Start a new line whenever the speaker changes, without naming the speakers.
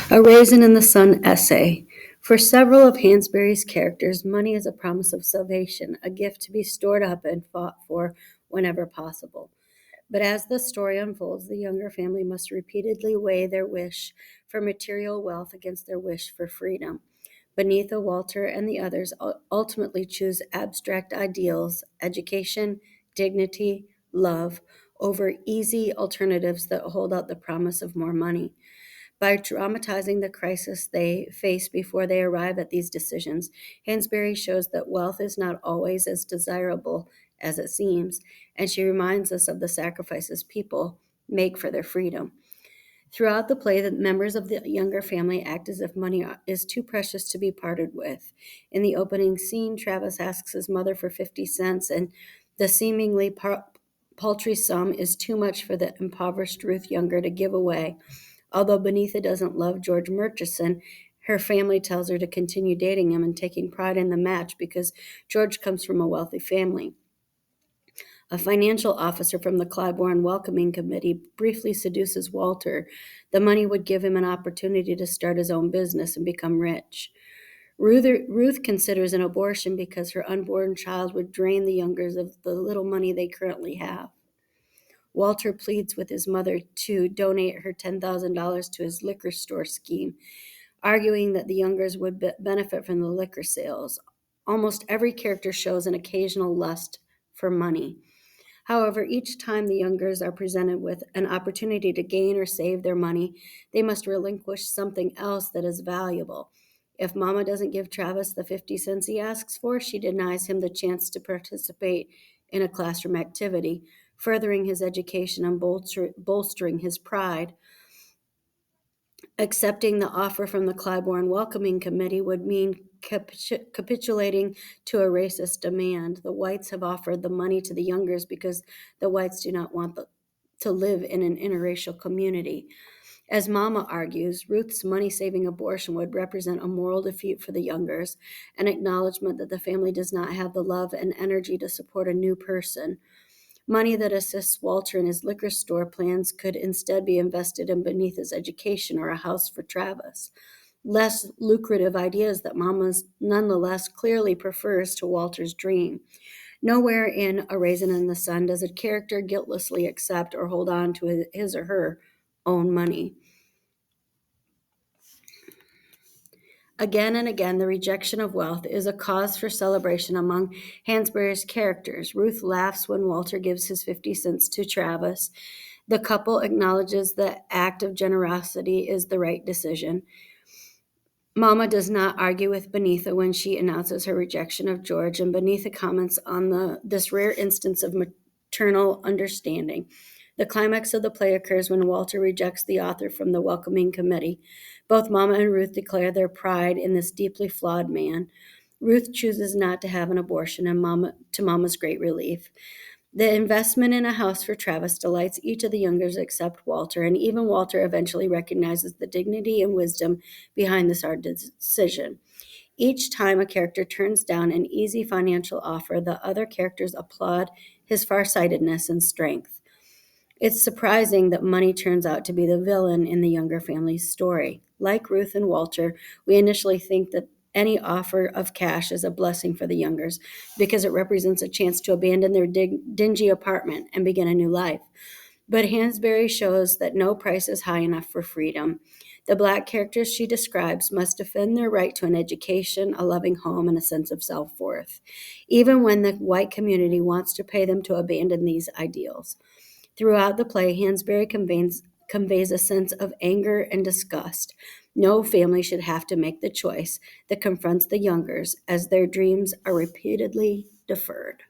A Raisin in the Sun essay. For several of Hansberry's characters, money is a promise of salvation, a gift to be stored up and fought for whenever possible. But as the story unfolds, the younger family must repeatedly weigh their wish for material wealth against their wish for freedom. Beneatha, Walter, and the others ultimately choose abstract ideals, education, dignity, love, over easy alternatives that hold out the promise of more money. By dramatizing the crisis they face before they arrive at these decisions, Hansberry shows that wealth is not always as desirable as it seems, and she reminds us of the sacrifices people make for their freedom. Throughout the play, the members of the younger family act as if money is too precious to be parted with. In the opening scene, Travis asks his mother for 50 cents, and the seemingly paltry sum is too much for the impoverished Ruth Younger to give away. Although Beneatha doesn't love George Murchison, her family tells her to continue dating him and taking pride in the match because George comes from a wealthy family. A financial officer from the Claiborne Welcoming Committee briefly seduces Walter. The money would give him an opportunity to start his own business and become rich. Ruth considers an abortion because her unborn child would drain the Youngers of the little money they currently have. Walter pleads with his mother to donate her $10,000 to his liquor store scheme, arguing that the Youngers would benefit from the liquor sales. Almost every character shows an occasional lust for money. However, each time the Youngers are presented with an opportunity to gain or save their money, they must relinquish something else that is valuable. If Mama doesn't give Travis the 50 cents he asks for, she denies him the chance to participate in a classroom activity, furthering his education and bolstering his pride. Accepting the offer from the Claiborne Welcoming Committee would mean capitulating to a racist demand. The whites have offered the money to the Youngers because the whites do not want to live in an interracial community. As Mama argues, Ruth's money-saving abortion would represent a moral defeat for the Youngers, an acknowledgement that the family does not have the love and energy to support a new person. Money that assists Walter in his liquor store plans could instead be invested in Beneatha's education or a house for Travis. Less lucrative ideas that Mama nonetheless clearly prefers to Walter's dream. Nowhere in A Raisin in the Sun does a character guiltlessly accept or hold on to his or her own money. Again and again, the rejection of wealth is a cause for celebration among Hansberry's characters. Ruth laughs when Walter gives his 50 cents to Travis. The couple acknowledges the act of generosity is the right decision. Mama does not argue with Beneatha when she announces her rejection of George, and Beneatha comments on this rare instance of maternal understanding. The climax of the play occurs when Walter rejects the author from the welcoming committee. Both Mama and Ruth declare their pride in this deeply flawed man. Ruth chooses not to have an abortion, and to Mama's great relief. The investment in a house for Travis delights each of the Youngers except Walter, and even Walter eventually recognizes the dignity and wisdom behind this hard decision. Each time a character turns down an easy financial offer, the other characters applaud his farsightedness and strength. It's surprising that money turns out to be the villain in the Younger family's story. Like Ruth and Walter, we initially think that any offer of cash is a blessing for the Youngers because it represents a chance to abandon their dingy apartment and begin a new life. But Hansberry shows that no price is high enough for freedom. The Black characters she describes must defend their right to an education, a loving home, and a sense of self-worth, even when the white community wants to pay them to abandon these ideals. Throughout the play, Hansberry conveys a sense of anger and disgust. No family should have to make the choice that confronts the Youngers as their dreams are repeatedly deferred.